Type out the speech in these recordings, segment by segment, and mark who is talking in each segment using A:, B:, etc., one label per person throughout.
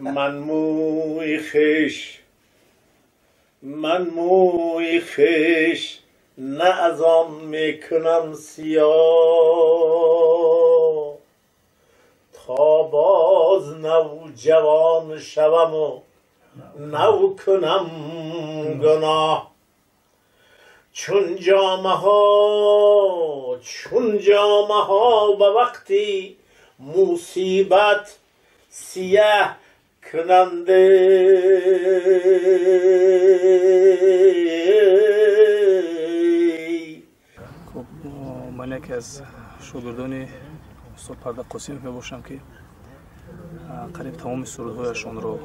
A: من موی خش نه از آن میکنم سیاه تا باز نو جوان شوم و نو کنم گناه چون جامه ها به وقتی مصیبت سیاه کننده
B: خب من یکی از شاگردان استاد پرداق قاسمов میباشم که قریب تمام سرودهایشان رو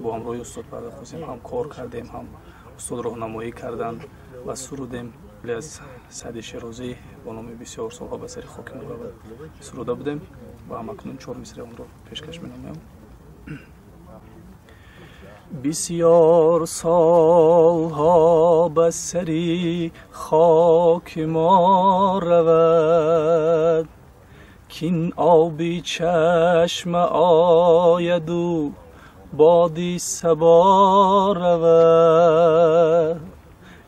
B: با همراهی استاد پرداق قاسمov هم کار کردیم، هم استاد راهنمایی کردن و سرودیم. ولی از سعدی شیرازی با نام بسیار سالها به سر خاک مروت سروده بودیم و همکنون 4 مصرع آن را پیشکش می‌نمایم. بسیار سالها به سر خاک ما رود کین آبی چشم آید و بادی صبا رود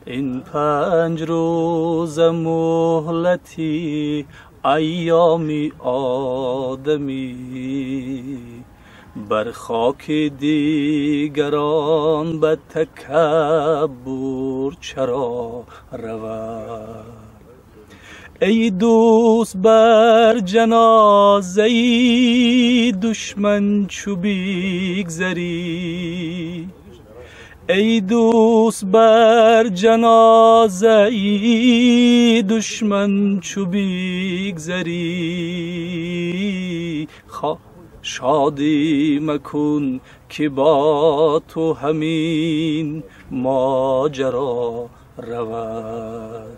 B: این 5 روز مهلتی ایامی آدمی بر خاک دیگران به تکبر چرا رود ای دوست بر جنازه دشمن چو بگذری ای دوست بر جنازه دشمن چو بگذری شادی مکن که با تو همین ماجرا رود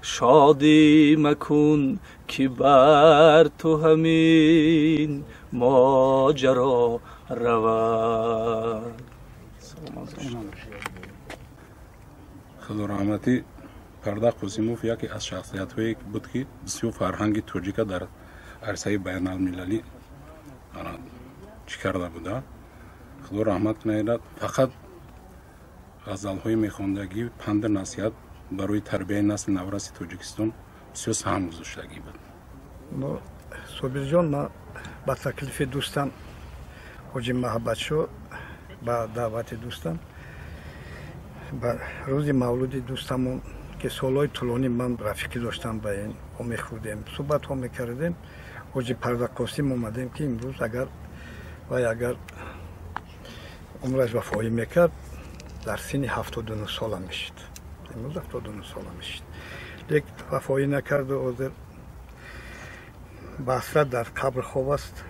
B: شادی مکن که بر تو همین ماجرا رود.
C: خدا رحمتی پرداق قاسمов یکی از شخصیت‌هایی بود که بسیار فرهنگ توجیک در عرصه بین المللی چی کرده بوده. خدا رحمت کنه. فقط غزل‌های میخواندگی پند نصیحت برای تربیت نسل نورس توجیکستان بسیار سهم گذاشتگی بود.
D: صابر جان، من با تکلیف دوستم حاجی محبتشو با دعوت دوستم با روز مولود دوستمون که سالهای طولانی من رفیقی داشتم با این و میخوردیم صحبت ها میکردیم حاجی پرداق قاسم اومدیم که امروز اگر عمرش وفایی میکرد در سن 79 ساله میشد. امروز 79 ساله میشد، لیکن وفایی نکرد و حاضر به حسرت در قبر خواب است.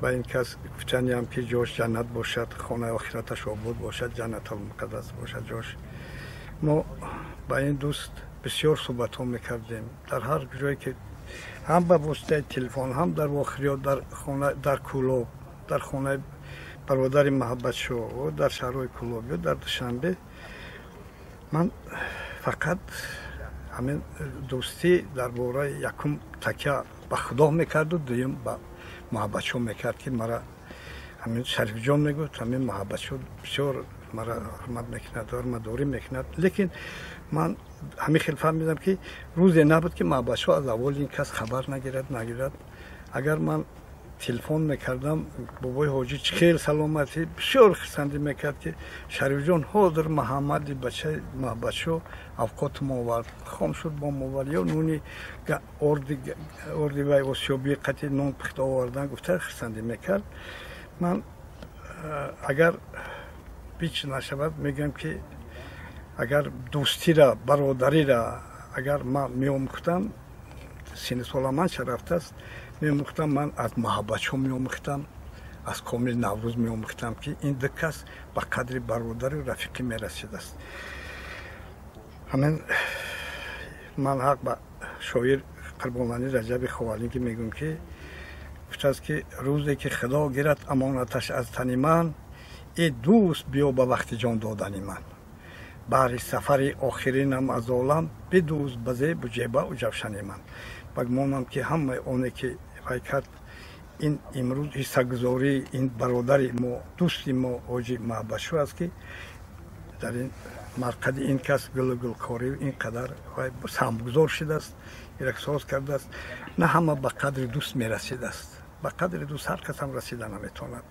D: با این کس گفتنی هم که جاش جنت باشد، خانه آخرتش آباد باشد، جنت المقدس باشد جاش. ما با این دوست بسیار صحبت ها میکردیم در هر جایی که هم به واسطه تلفن هم در واخریات در خانه در کلوب در خانه برادر محبت شو و در شهرهای کلوب و در دوشنبه. من فقط همین دوستی در باره یکم تکیه به خدا میکرد و دویم به محبت شو میکرد که مرا همین شریف جان میگفت همین محبت شو بسیار مرا حرمت میکند و حرمتداری میکند. لیکن من همین خیلی فهمیدم که روزی نبود که محبت شو از اول این کس خبر نگیرد. اگر من تلفن میکردم بابای حاجی خیلی سلامتی بسیار خرسندی میکرد که شریف جان حاضر محمد بچه محبت شو اوقات ما آورد خام شد با موال یا نونی اردی و آسیابی قطعی نون پخته آوردن گفته خرسندی میکرد. من اگر بیچ نشود میگم که اگر دوستی را برادری را اگر من میاموختم سن سال من رفته است میاموختم من از محبت شو میاموختم از کامل نوروز میاموختم که این دو کس به قدر برادر و رفیقی میرسیده است. همین من حق به شاعر قربانی رجب خوالینگی میگم که گفته است که روزی که خدا گیرد امانتش از تن من ای دوست بیا به وقت جان دادن من بر سفر آخرینم از عالم بدوز بزه بجیبه و جوشن من. بگمانم که همه آنه که فکر کرد این امروز حصه‌گذاری این برادر ما دوست ما حاجی محبتشو است که در این مرقد این کس گلگلکاری اینقدر سهمگذار شده است احساس کرده است نه همه به قدر دوست میرسیده است به قدر دوست هر کس هم رسیده نمیتواند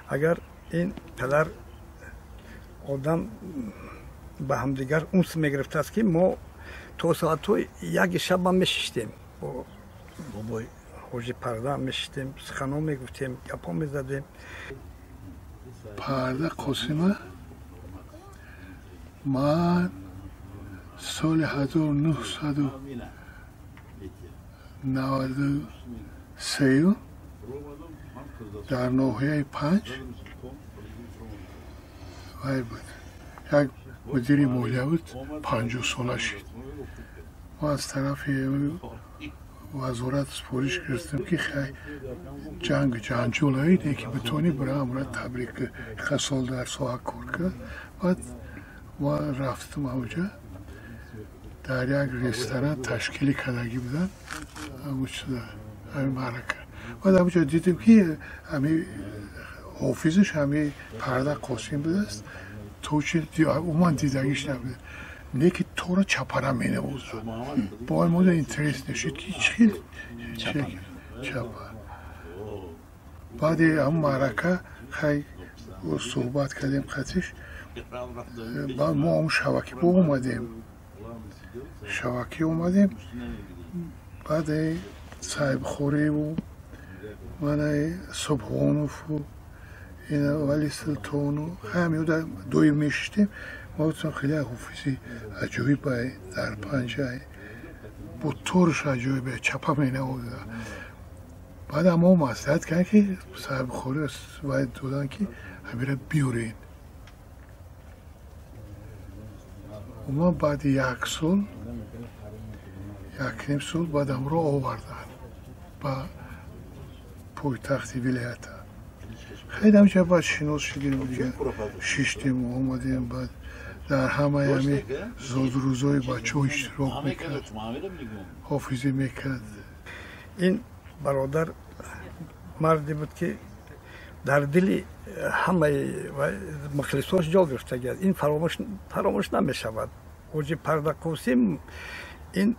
D: اگر این قدر آدم به همدیگر اونس میگرفته است که ما تا ساعت یک شب هم میشیشتیم بابای حاجی پرده هم میشیشتیم سخنا میگفتیم گپا میزدیم
E: پرده قاسمه من سال 1993 در ناحیه 5 وای بود یک مدیر مالیه بود 50 ساله شد ما از طرف وزارت سپارش گرفتم که خیلی جنجال هایی که بتونی برای امرا تبریک سال در ساحه کار کرد بعد ما رفتم اونجا در یک رستوران تشکیل کردگی بودن همین معرکه بعد اونجا دیدم که همین حافظش همین پرده قاسم بوده است تو چه اومد دیدگیش نبوده نه که تو را چپره می نبود با این مورد اینترست نشید که خیلی چپر بعد هم معرکه خیلی صحبت کردیم خطش بعد ما هم شبکه با اومدیم بعد صاحب خوری و من صبحانوف و این ولی سلطان و همه دوی میشتیم ما بودم خیلی حافظی عجایب در پنجه با طورش عجایبه چپه می نبوده بعد ما مصلحت کردن که صاحب خوری باید دادن که همه را بیورین و ما بعد یک نیم سال بعد هم را آوردن با پایتخت ولایت خیلی همچه بعد شناس شدیم دیگه شیشتیم و آمدیم بعد در همه همی زاد روزای بچه ها اشتراک میکرد حافظی میکرد
D: این برادر مردی بود که در دل همه مخلصاش جا گرفته گرد این فراموش نمیشود حاجی پرده قاسم این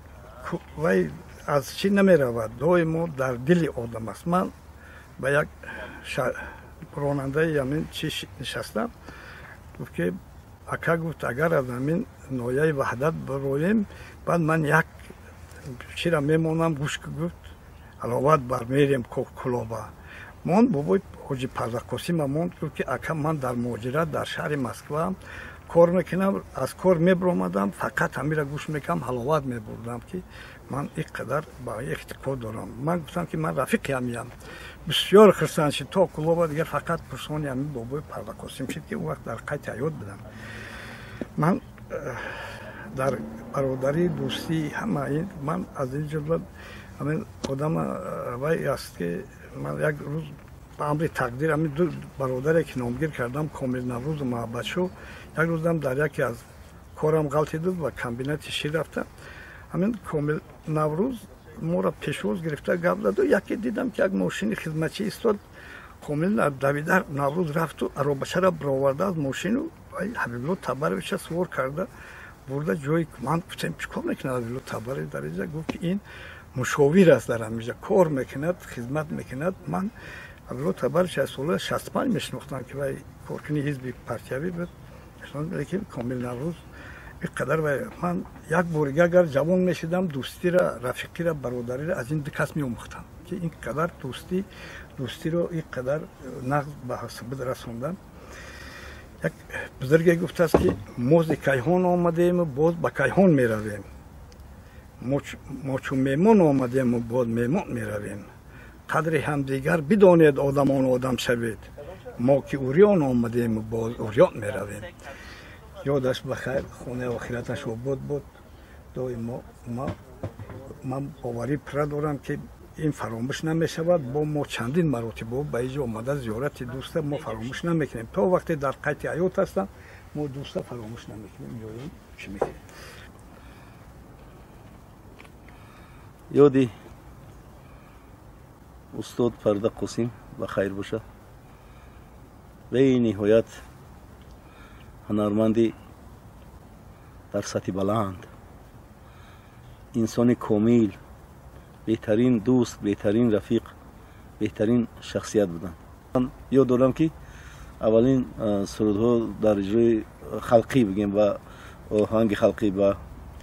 D: وای از چی نمی رود دائما در دل آدم است من با یک راننده همین چی نشستم گفت که اکا گفت اگر از همین نایه وحدت برویم بعد من یک چی را میمونم گوش گفت علاوه بر میریم کلابه من بابای حاجی پرده قاسم موند گفت که اکا من در مهاجرت در شهر مسکو کار میکنم از کار میبرامدم فقط همین را گوش میکنم حلاوت میبردم که من اینقدر با اعتقاد دارم من گفتم که من رفیقی همیم بسیار خرسان شد تا کلابا دیگر فقط پرسونی همین بابای پرده قاسم شد که اون وقت در قید حیات بدم من در برادری دوستی همه این من از این جلو همین آدم وای است که من یک روز به امر تقدیر همین دو برادری که نامگیر کردم کامل نوروز و محبتشو یک روزم در یکی از کارم غلطی داد و کمبینت شیر رفتم همین کامل نوروز ما را پیشواز گرفته گپ زد و یکی دیدم که یک ماشین خدمتچی ایستاد کامل دویده نوروز رفت و عربچه را برآورده از ماشین و حبیب الله تبرویچ سوار کرده برده جایی من گفتم چیکار میکنه حبیب الله تبرویچ در اینجا گفت که این مشاور است در همینجا کار میکند خدمت میکند من حبیب الله تبرویچ از سال 65 میشناختم که وای کارکنی حزب پرتیوی بود لیکن کامل نوروز اینقدر و من یک بارگه اگر جوان میشدم دوستی را رفیقی را برادری را از این کس میآموختم که اینقدر دوستی رو اینقدر نقض به حساب رسوندن یک بزرگی گفته است که ما ز کیهان آمدیم باز به کیهان میرویم ما چون میمون آمدیم و باز میمون میرویم قدر همدیگر بدانید آدمان آدم شوید ما که اوریان آمدیم و باز اوریان میرویم یادش بخیر خونه آخرتش آباد بود من باوری پر دارم که این فراموش نمیشود با ما چندین مراتب به اینجا آمده زیارت دوست ما فراموش نمیکنیم تا وقتی در قید حیات هستم ما دوست فراموش نمیکنیم یادم چی میکنیم
A: یادی
F: استاد فردا قاسم و خیر باشه به نهایت هنرمندی در سطح بلند انسان کامل بهترین دوست بهترین رفیق بهترین شخصیت بودند من یاد دارم که اولین سرودها در اجرای خلقی بگیم و آهنگ خلقی و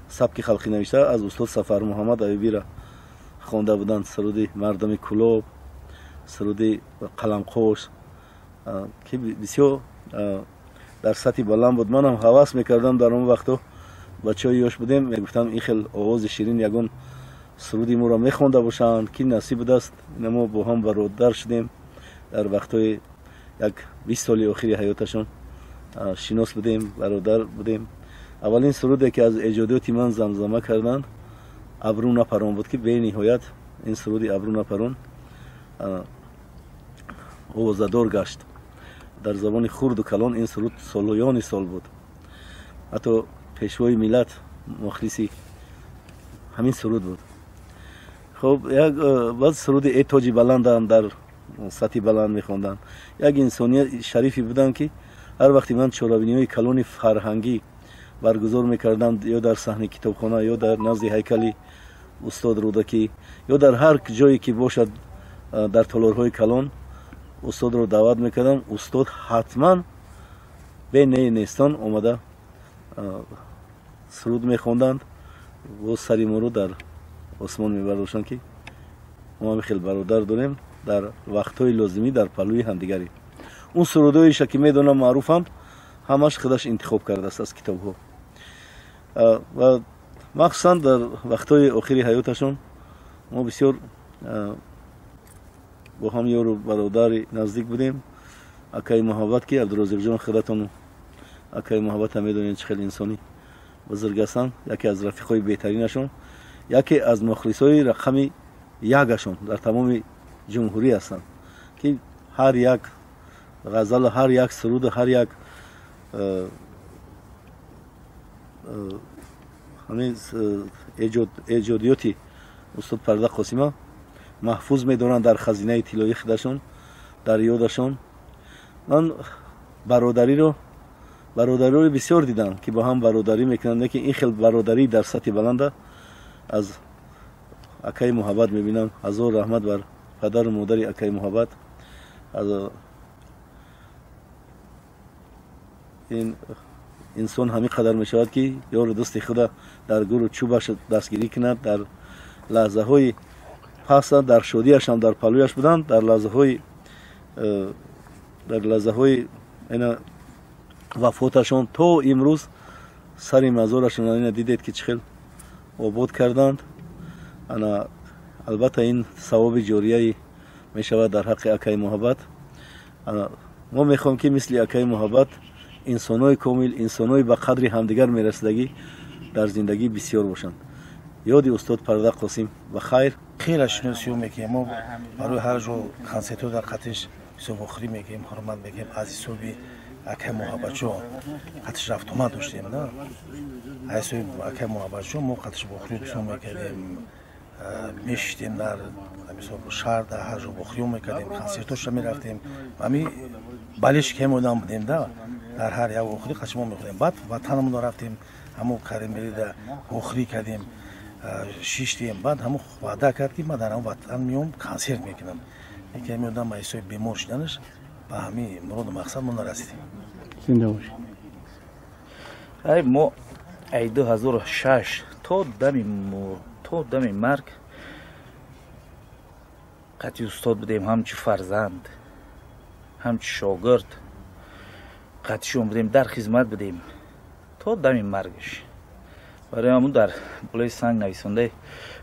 F: سبک خلقی نوشته از استاد سفر محمد ایوبی را خوانده بودند سرود مردم کلاب سرود قلمقوش که بسیار در سطح بلند بود من هم حواس میکردم در اون وقتا بچه های یاش بودیم میگفتم این خیلی آواز شیرین یگون سرودی ما را میخوانده باشند که نصیب دست ما با هم برادر شدیم در وقتای یک 20 سال آخری حیاتشون شناس بودیم برادر بودیم اولین سرودی که از ایجادات من زمزمه کردند ابرو نپران بود که به نهایت این سرودی ابرو نپران آوازدار گشت در زبان خرد و کلان این سرود سالویان سال بود حتی پیشوای ملت مخلصی همین سرود بود خب یک بعد سرود ای تاج بلند هم در سطح بلند میخوندن یک انسانیت شریفی بودن که هر وقتی من چورابینی‌های کلان فرهنگی برگزار میکردم یا در صحنه کتابخانه یا در نزد هیکل استاد رودکی یا در هر جایی که باشد در تالارهای کلان استاد رو دعوت میکردم استاد حتما به نیستان آمده سرود میخوندند و سری ما رو در آسمان میبرداشتند که ما خیلی برادر داریم در وقتهای لازمی در پلوی همدیگری اون سرودایش که میدونم معروفم همش خودش انتخاب کرده است از کتاب ها و مخصوصا در وقتهای آخری حیاتشون ما بسیار با هم یار و برادر نزدیک بودیم اکای محبت که عبدالرزاق جان خودتون اکای محبت هم میدونید چه خیلی انسانی بزرگ هستند یکی از رفیقای بهترینشون یکی از مخلصای رقم یکشون در تمام جمهوری هستند که هر یک غزل هر یک سرود هر یک همین ایجادیاتی استاد فردا قاسم محفوظ می‌دارند در خزینه طلایی خودشون در یادشون من برادری رو بسیار دیدم که با هم برادری میکنند که این خیلی برادری در سطح بلنده از اکای محبت میبینم هزار رحمت بر پدر و مادر اکای محبت از این انسان همین قدر میشود که یار دوست خود در گور و چوبش دستگیری کند در لحظه های پس در شادیش هم در پلویش بودند در لحظه های این وفاتشون تا امروز سر مزارشون این دیدید که چخیل آباد کردند البته این ثواب جاریه می شود در حق اکای محبت ما میخوام که مثل اکای محبت انسانای کامل انسانای به قدر همدیگر میرسیدگی در زندگی بسیار باشند یاد استاد فردا قاسم و خیر
G: خیلی شناسی میکنیم ما برای هر جو کنسرتو در قطعش بسیار بخوری میکنیم حرمت میکنیم از حسابی اکای محبت شو قطعش رفت اومد داشتیم نه از حسابی اکای محبت شو ما قطعش بخوری بسیار میکنیم میشتیم در شهر در هر جو بخوری میکنیم کنسرتوش رو میرفتیم همین بالش که مودم بودیم در هر یک بخوری قطعش ما میخوریم بعد وطنمون رو رفتیم همون کاریم برید بخوری کردیم شیشتیم بعد همون وعده کرد که ما در اون وطن میام کنسرت میکنم یکی میادم ما ایسای بیمار شدنش با همین مراد و مقصد ما نرسیدیم
E: زنده باشی
B: ای ما ای 2006 تا دم مرگ قطعی استاد بودیم همچی فرزند همچی شاگرد قطعیشون بودیم در خدمت بودیم تا دم مرگش برای همون در بالای سنگ نویسنده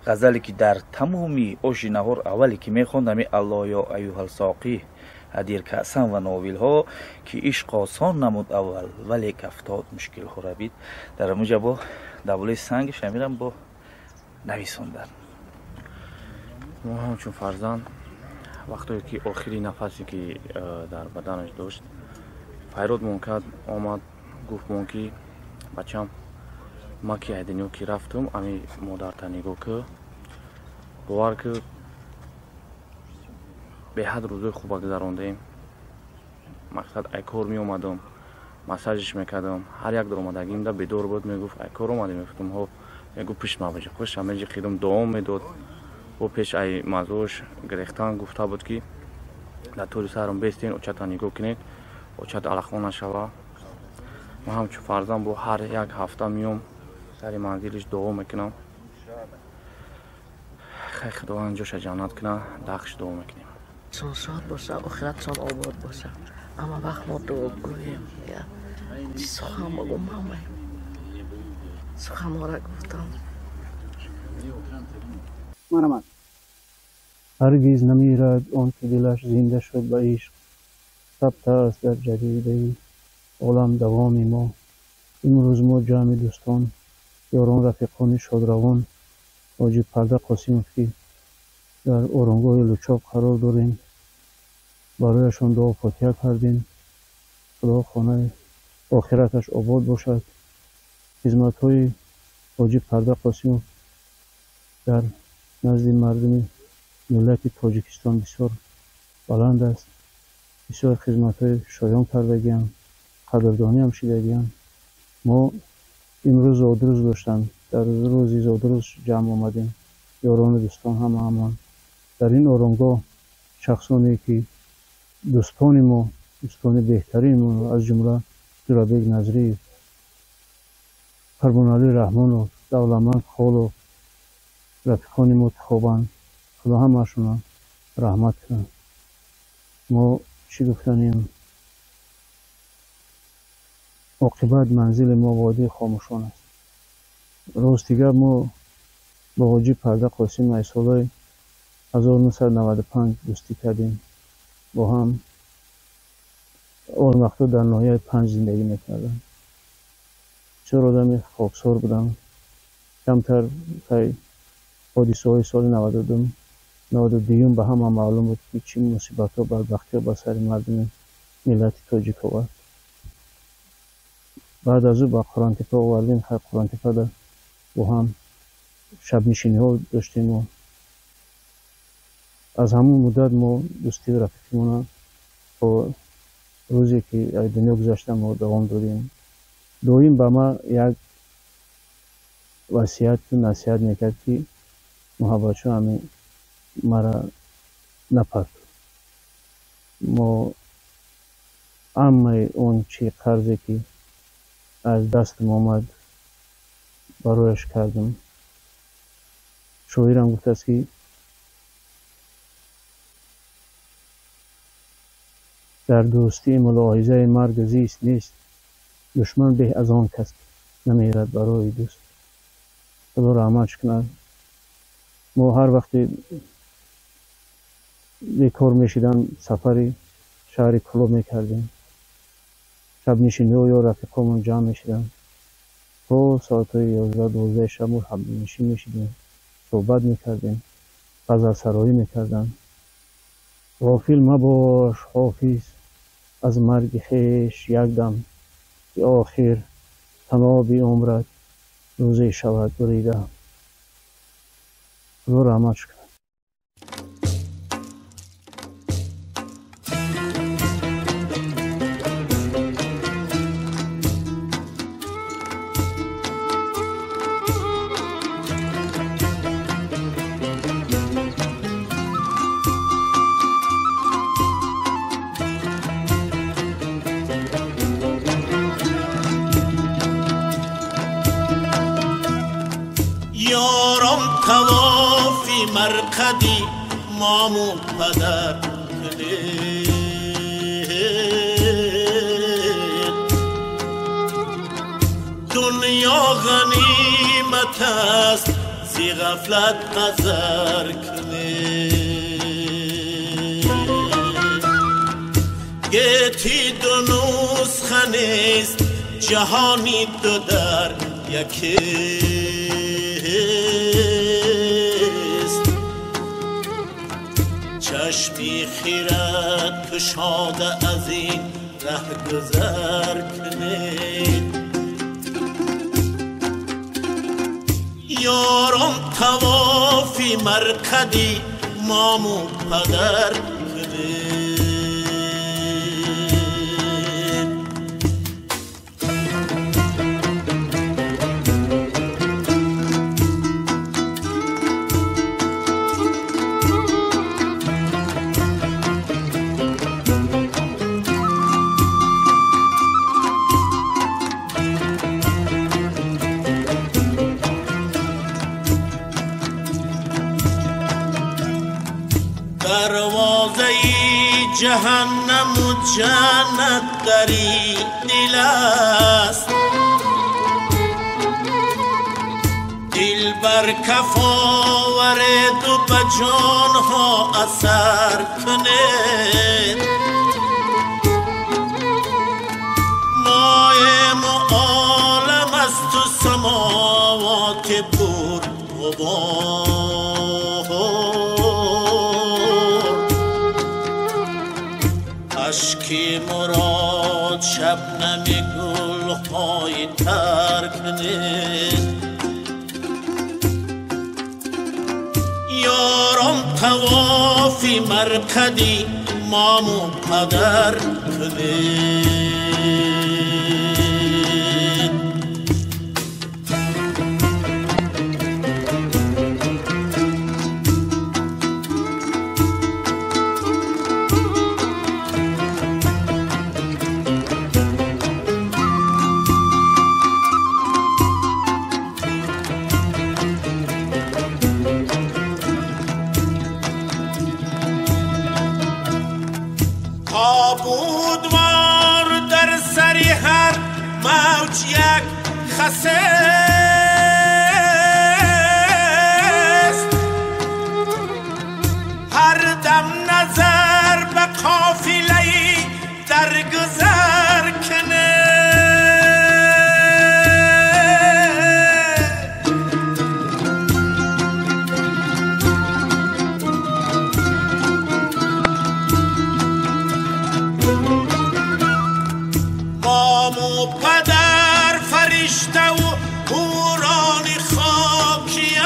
B: غزلی که در تمامی آشی نهار اولی که میخوند همی الله یا ایوه الساقی هدیر کأسن و ناویل ها که عشق آسان نمود اول ولی افتاد مشکل ها را بید در همونجا با در بالای سنگش همیرم با نویسندن
H: ما همچون فرزند وقتی که آخری نفسی که در بدنش داشت فیراد مونکد آمد گفت مونکی بچم ما که ایدنیو که رفتم امی مادر تنیگو که باور که беҳад рӯзои хуба гузарондем. Мақсад ай кор меомадам, масажиш мекардам. Ҳар як даромадагимда бедор буд, мегуфт ай кор омадем, мегуфтам ҳо, мегуфт пиш мабаҷа хуш, ҳамеҷи қидам дуом медод. О пеш ай мазош гирехтан гуфта буд ки дар тӯри сарам бестен, очата нигоҳ кинед, очат алахон нашава. Ман ҳамчун фарзанд бо ҳар як ҳафта меом сари манзилиш дуо мекунам. خیر خداوند جوش جنت کنه داخش دعا میکنیم
I: شاد باشه آخرتشان آباد باشه اما وقت ما دعا گوییم چی سخن بگم همه سخن ها را گفتم
J: مرحمت هرگز نمیرد آن که دلش زنده شد به عشق ثبت است در جریده عالم دوام ما امروز ما جمع دوستان یاران رفیقان شادروان حاجی پرده قاسموف که در آرامگاه لوچاق قرار داریم برایشان دعا فاتحه کردیم خدا خانه آخرتش آباد باشد خدمت های حاجی پرده قاسموف در نزد مردم ملت تاجیکستان بسیار بلند است بسیار خدمت های شایان کردگیم قدردانی هم شدگیم ما امروز زادروز داشتم در روزی زادروز جمع آمدیم یاران دوستان همان در این آرامگاه شخصانی که دوستان ما دوستان بهترین ما از جمله زورابک نظری فرمانعلی رحمان و دولتمند خال و رفیقان ما خوابند خدا همشون رحمت کنه ما چی گفتنیم عاقبت منزل ما وادی خاموشان است روز دیگر ما با حاجی پرده قاسم ای سالهای 1995 دوستی کردیم با هم آن وقتا در ناحیه 5 زندگی میکردم چرا آدم خاکسار بودم کمتر حادثه های سال 92 به هم معلوم بود که چی مصیبت ها بدبختی ها به سر مردم ملت تاجیک آورد بعد از او با قرآن تپه آوردیم خیلی قرآن تپه در با هم شب نشینی ها داشتیم و از همون مدت ما دوستی و رفیقیمون با روزی که دنیا گذاشتم و دوام دادیم دویم به ما یک وصیت و نصیحت میکرد که محبتشو همین مرا نپرد ما اما اون چی قرضی که از دست آمد برایش کردم شاعرم گفته است که در دوستی ملاحظه مرگ زیست نیست دشمن به از آن کس نمیرد برای دوست خدا رحمتش کنه ما هر وقتی بیکار میشیدن سفری شهر کلو میکردیم شب نشینی یا رفیقامون جمع میشیدن تا ساعت 11-12 شب ما حب نشین میشیدیم صحبت میکردیم غزل سرایی میکردن غافل مباش حافظ از مرگ خویش یک دم که آخر تناب عمرت روزی شود بریده خدا رحمتش کنه
A: توافی مرقدی مامو پدر کنید دنیا غنیمت است زی غفلت نظر کنید گیتی دو نسخه نیست جهانی دو در یکی چشمی خیرت کشاده از این ره گذر کنید یارم توافی مرقدی مامو پدر کنید جهنم و جنت دری دل است دل بر کف آورد و به جانها اثر کند مایم و عالم است و سماوات پر غبار اشکی مراد شبنم گلهای تر کند یارم توافی مرکدی مامو پدر کند بودوار در سری هر موج یک خسه است هر دم نظر به قافله در گذر کنه مامو پدر فرشته و هوران خاکیم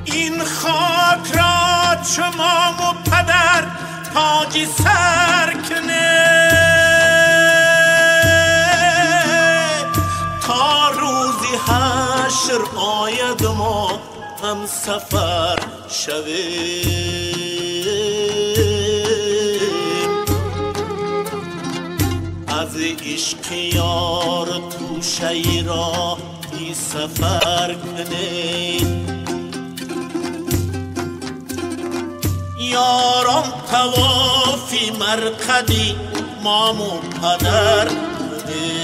A: این خاک را چو مامو پدر تاج سر کنه تا روزی حشر آید ما هم سفر شویم از عشق یار توشه را بی سفر کنیم یارم توافی مرکدی مامو پدر کنیم